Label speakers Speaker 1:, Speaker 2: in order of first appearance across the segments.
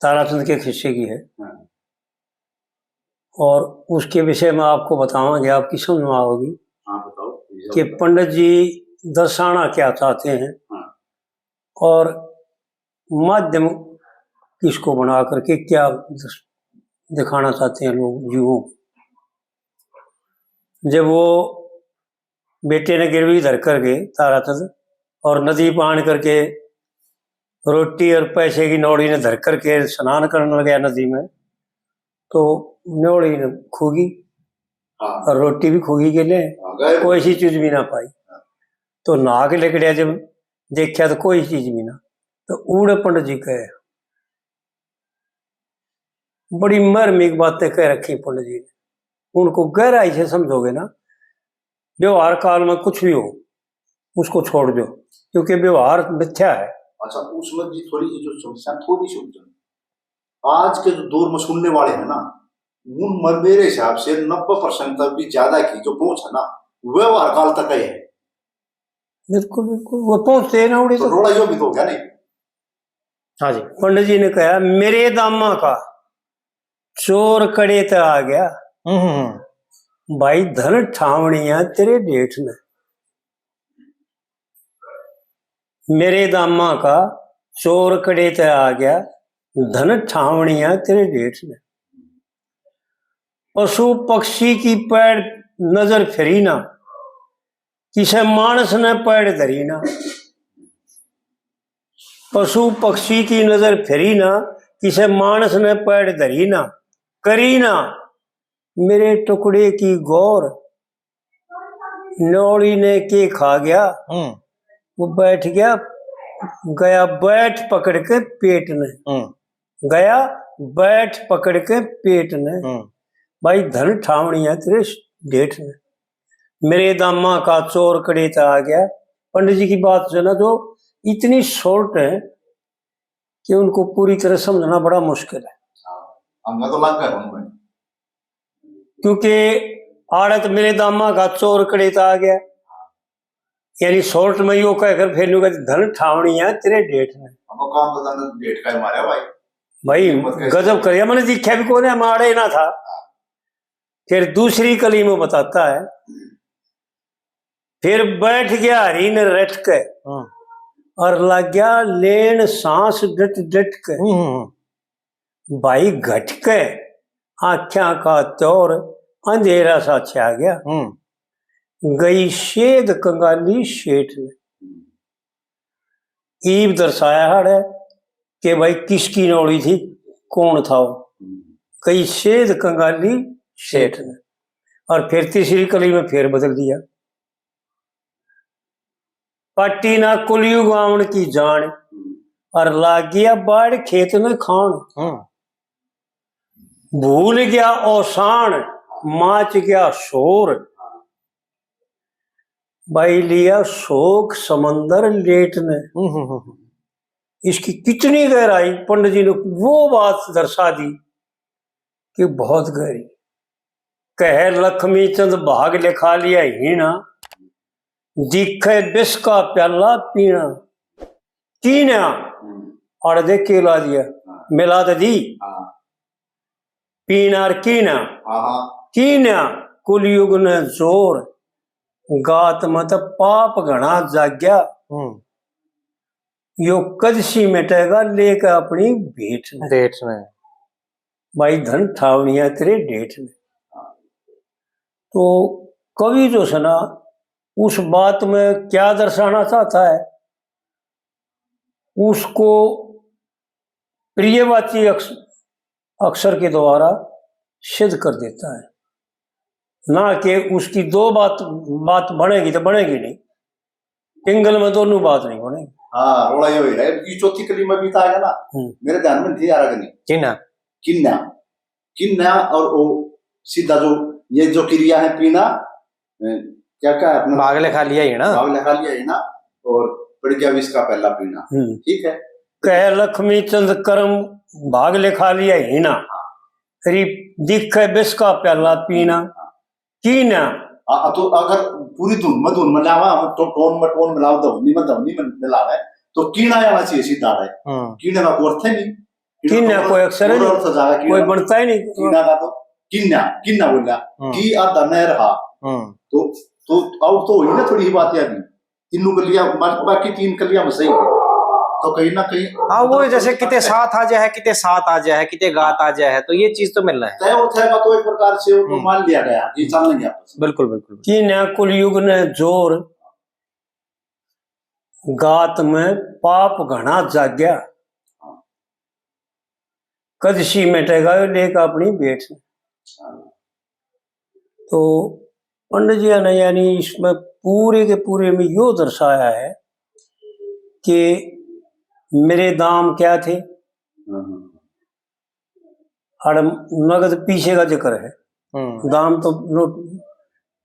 Speaker 1: ताराचंद के खिस्से की है।
Speaker 2: हाँ।
Speaker 1: और उसके विषय में आपको बताऊंगे, आपकी समझ में आओगी।
Speaker 2: हाँ बताओ
Speaker 1: कि पंडित जी दर्शाना क्या चाहते हैं।
Speaker 2: हाँ।
Speaker 1: और माध्यम किसको बना करके क्या दिखाना चाहते हैं लोग जीवों। जब वो बेटे ने गिरवी धर करके ताराचंद और नदी पान करके रोटी और पैसे की नौड़ी ने धर करके स्नान करने लगा नदी में, तो नौड़ी ने खूगी और रोटी भी खूगी के लिए, कोई सी चीज भी ना पाई। तो नाग लेकड़िया जब देखा तो कोई चीज भी ना, तो ऊड़े पंडित जी कहे, बड़ी मर्मिक बातें कह रखी पंडित जी ने। उनको गहराई से समझोगे ना, व्यवहार काल में कुछ भी हो उसको छोड़ दो, क्योंकि व्यवहार मिथ्या है।
Speaker 2: अच्छा, उसमें भी थोड़ी सी जो समस्या थोड़ी सी आज के जो दौर में सुनने वाले हैं ना, उन मेरे हिसाब से 90% तक भी ज्यादा की जो पहुंच है ना, व्यवहार काल तक है।
Speaker 1: बिल्कुल बिल्कुल, वो पहुंचते हैं ना उड़ी
Speaker 2: तो रोड़ा यो भी तो क्या नहीं।
Speaker 1: हाँ जी, पंडित जी ने कहा मेरे दामा का चोर कड़े तो आ गया। भाई धन ठावणिया तेरे जेठ ने, मेरे दामा का चोर कड़े तो आ गया, धन ठावणिया तेरे जेठ ने। पशु पक्षी की पैर नजर फिरी ना, किसे मानस ने पैर धरी ना। पशु पक्षी की नजर फिरी ना, किसे मानस ने पैर धरी ना। करी ना मेरे टुकड़े की गौर, नौड़ी ने के खा गया। वो बैठ गया, गया बैठ पकड़ के पेट ने, गया बैठ पकड़ के पेट ने। भाई धन ठावणी है तेरे जेठ ने, मेरे दामा का चोर कड़ेता आ गया। पंडित जी की बात जो ना जो इतनी शॉर्ट है कि उनको पूरी तरह समझना बड़ा मुश्किल है।
Speaker 2: तो लग गया,
Speaker 1: क्योंकि आड़त मेरे दामा का चोर कड़ेता आ गया, यानी शॉर्ट में यो कहकर फिर धन ठावणी है तेरे जेठ ने।
Speaker 2: काम तो जेठ का मारा
Speaker 1: भाई गजब कर, मैंने दिखा भी कौन है, मारे ना था। फिर दूसरी कली में बताता है, फिर बैठ गया हरी ने रट के और लग गया लेन सांस डट डट के। भाई घट के आख्या का तौर अंधेरा सा छा गया। गई शेद कंगाली शेठ ने, ईब दर्शाया है कि भाई किसकी नौड़ी थी, कौन था वो। गई शेद कंगाली शेठ ने। और फिर तीसरी कली में फिर बदल दिया, पट्टी ना कुलियु गावण की जान और लाग गया बाढ़ खेत में खान। भूल गया औसान माच गया शोर, भाई लिया शोक समंदर लेट ने। इसकी कितनी गहराई पंडित जी ने वो बात दर्शा दी कि बहुत गहरी। कह लक्ष्मी चंद भाग लिखा लिया हीना, दिखे बिस का प्याला पीना। कीना और देख के ला दिया, मिला तो दी पीना और कीना। कीना कुलयुग ने जोर, गात मत पाप घना जाग्या। यो कदसी मिटेगा लेकर अपनी भेंट में। भाई धन ठावनिया तेरे डेठ में। तो कवि जो है ना, उस बात में क्या दर्शाना चाहता है उसको प्रियवाची अक्षर के द्वारा सिद्ध कर देता है, ना कि उसकी दो बात बनेगी तो बनेगी नहीं, पिंगल में दोनों बात नहीं बनेगी।
Speaker 2: हाँ रोड़ा ये है कि चौथी कली में भी था ना, मेरे ध्यान में थी यार नहीं। किन्ना किन्ना किन्ना और वो सीधा जो ये जो क्रिया है पीना, क्या क्या अपना
Speaker 1: भाग लिखा लिया ही ना,
Speaker 2: भाग लिखा लिया ही ना, और पड़ गया विष का पहला पीना। ठीक है,
Speaker 1: कह लक्ष्मी चंद कर्म भाग लिखा लिया ही ना, दिख विष का पहला पीना। कीना
Speaker 2: तो अगर पूरी धुन में लावा तो टोन मिलाओ, धवनी में मिलावे तो कीना आना चाहिए सीधा है। कीने का अर्थ है नहीं,
Speaker 1: किन्ना कोई अक्षर है
Speaker 2: पूरा अर्थ जागा
Speaker 1: कोई बनता ही नहीं।
Speaker 2: कीना का तो किन्ना किन्ना बोला की आधा न रहा तो आउट तो हुई ना थोड़ी ही बात यार तीनों कलियां बाकी तीन कलियां में सही है तो कहीं ना कहीं
Speaker 3: हाँ वो जैसे किते साथ आ जाए किते साथ आ जाए किते गात आ जाए तो ये चीज तो मिलना है
Speaker 2: तय होता है तो एक प्रकार से वो तो मान लिया गया ये चल लेंगे आपस में।
Speaker 3: बिल्कुल बिल्कुल
Speaker 1: किन्ना कुलयुग ने जोर गात में पाप घना जाग्या कदशी मिटेगा लेक अपनी बेट में। तो पंडित जी ने यानी इसमें पूरे के पूरे में यो दर्शाया है कि मेरे दाम क्या थे और नगद पीछे का जिक्र है। दाम तो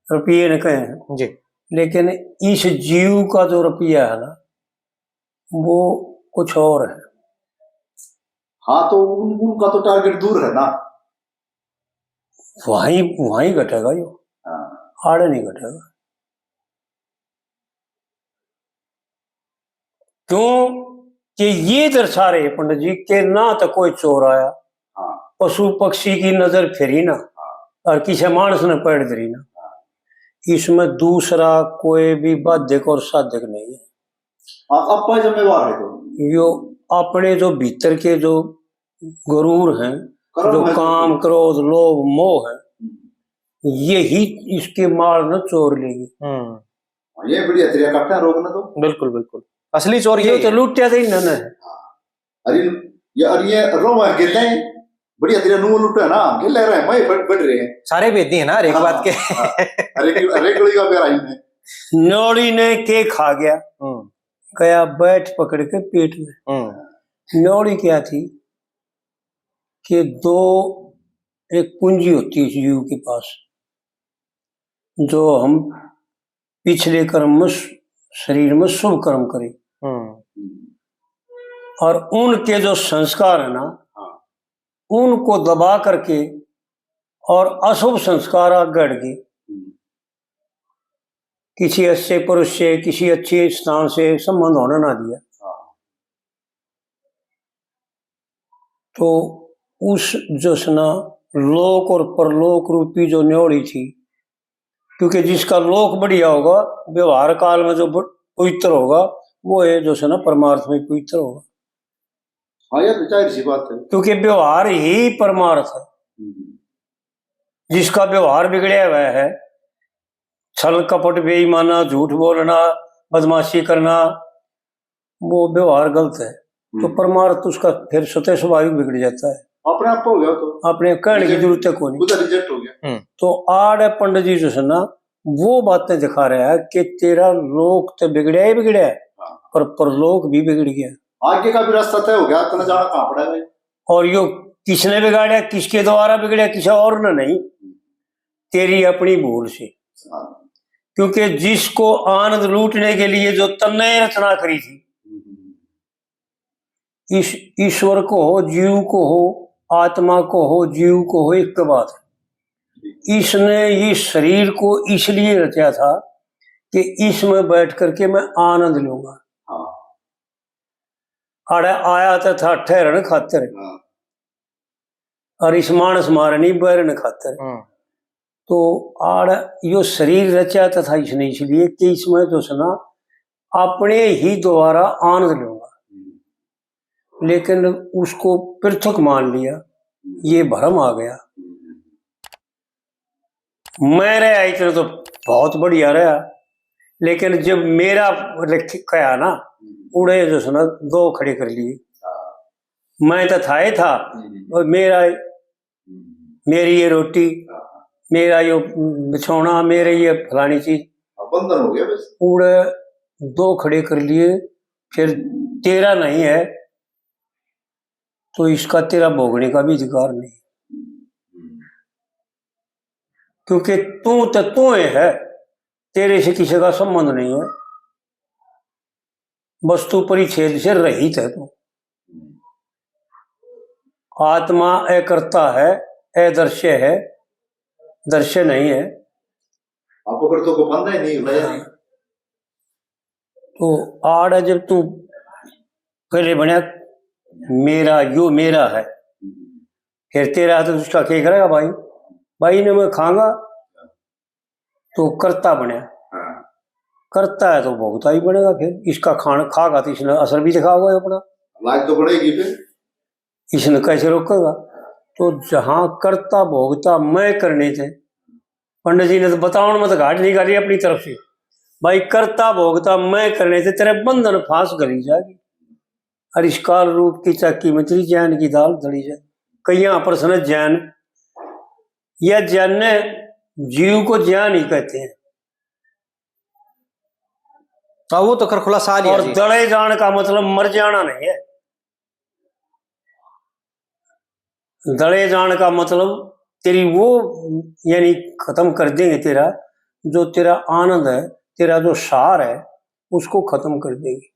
Speaker 1: रुपये ने कहे हैं
Speaker 3: जी,
Speaker 1: लेकिन इस जीव का जो रुपया है ना वो कुछ और है।
Speaker 2: हाँ तो उनका तो टारगेट दूर है ना
Speaker 1: वहीं वहीं घटेगा यो आड़े नहीं घटेगा। क्यों कि ये दर्शा रहे पंडित जी के ना तो कोई चोर आया पशु पक्षी की नजर फिरी ना और किसी मानस ने पैर धरी ना। इसमें दूसरा कोई भी बाध्यक और साधक नहीं है।
Speaker 2: अपना जिम्मेवार है तो
Speaker 1: यो अपने जो भीतर के जो गुरूर हैं जो काम क्रोध लोभ मोह है यही इसके मार न चोर लेगी।
Speaker 2: ये बढ़िया तरीका करते हैं रोकना तो
Speaker 3: बिल्कुल बिल्कुल असली चोर
Speaker 1: ये तो लुटिया ही ना है।
Speaker 2: अरे ये रो है गिरते हैं बढ़िया तेरा नू लुटा ना गिर ले रहे हैं मैं बढ़ रहे हैं
Speaker 3: सारे वेदी है ना एक बात के
Speaker 2: अरे गली का प्यारा इनमें
Speaker 1: नौड़ी ने के खा गया गया बैठ पकड़ के पेट में। नौड़ी क्या थी कि दो एक पूंजी होती है इस जीव के पास जो हम पिछले कर्म में शरीर में शुभ कर्म करें और उनके जो संस्कार है ना उनको दबा करके और अशुभ संस्कार गढ़ के किसी अच्छे पुरुष से किसी अच्छे स्थान से संबंध होने ना दिया तो उस जो ना लोक और परलोक रूपी जो न्योड़ी थी क्योंकि जिसका लोक बढ़िया होगा व्यवहार काल में जो पवित्र होगा वो है जो ना परमार्थ में पवित्र होगा।
Speaker 2: हाँ यार जाहिर सी बात है
Speaker 1: क्योंकि व्यवहार ही परमार्थ है। जिसका व्यवहार बिगड़या हुआ है छल कपट बेईमाना झूठ बोलना बदमाशी करना वो व्यवहार गलत है तो परमार्थ उसका फिर स्वतः स्वाभाविक बिगड़ जाता है।
Speaker 2: अपने आप हो गया तो अपने
Speaker 1: कहने की जरूरत है कोई नहीं
Speaker 2: रिजेक्ट हो गया।
Speaker 1: तो आड़ पंडित जी जो है ना वो बातें दिखा रहा है कि तेरा लोक तो बिगड़या ही बिगड़या है पर परलोक भी बिगड़ गया
Speaker 2: आगे का भी रास्ता तय हो गया तो जाना कहाँ पड़ेगा
Speaker 1: और यो किसने बिगाड़ा किसके द्वारा बिगड़ा किसी और ने नहीं तेरी अपनी भूल से। क्योंकि जिसको आनंद लूटने के लिए जो तन्ने रचना करी थी इस ईश्वर को हो जीव को हो आत्मा को हो जीव को हो एक बात है इसने इस शरीर को इसलिए रचा था कि इसमें बैठ करके मैं आनंद लूंगा। अरे आया था ठहरन खातर और इस मानस मारनी बैरन खातर तो आड़ यो शरीर रचा था इसने इसलिए कि इसमें जो सुना अपने ही द्वारा आनंद लूंगा लेकिन उसको पृथक मान लिया ये भ्रम आ गया। मैं रहा इतना तो बहुत बढ़िया रहा लेकिन जब मेरा कहा ना उड़े जो सुना दो खड़े कर लिए मैं तो था ही था और मेरी ये रोटी मेरा ये बिछौना मेरे ये फलानी चीज
Speaker 2: बंधन हो गया बस
Speaker 1: उड़े दो खड़े कर लिए फिर तेरा नहीं है तो इसका तेरा भोगने का भी अधिकार नहीं क्योंकि तू तो तू है तेरे से किसी का संबंध नहीं है वस्तु परिच्छेद से रहित है तू। आत्मा अकर्ता है अदृश्य है दृश्य नहीं है
Speaker 2: आप अगर तो को बंधा ही नहीं भैया
Speaker 1: तो आड़ जब तू पहले बनया मेरा यो मेरा है, फिर तेरा है तो उसका क्या करेगा भाई, भाई ने मैं खाऊंगा तो करता बनया, करता है तो भोगता ही बनेगा, फिर इसका खाना खागा तो इसने असर भी दिखाओगा अपना,
Speaker 2: लाज तो बढ़ेगी फिर,
Speaker 1: इसने कैसे रोकेगा। तो जहां करता भोगता मैं करने थे, पंडित जी ने तो बताओ मत घाट निकाली अपनी तरफ से, भाई करता भोगता मैं करने थे तेरे बंधन फांस गली जाएगी, अरिष्काल रूप की चक्की में तेरी जैन की दाल धड़ी जाए। कईया प्रश्न जैन, यह जैन ने जीव को ज्ञान ही कहते हैं,
Speaker 3: वो तो कर खुलासा दिया
Speaker 1: और
Speaker 3: जी।
Speaker 1: दड़े जान का मतलब मर जाना नहीं है, दड़े जान का मतलब तेरी वो यानी खत्म कर देंगे, तेरा जो तेरा आनंद है, तेरा जो सार है उसको खत्म कर देंगे।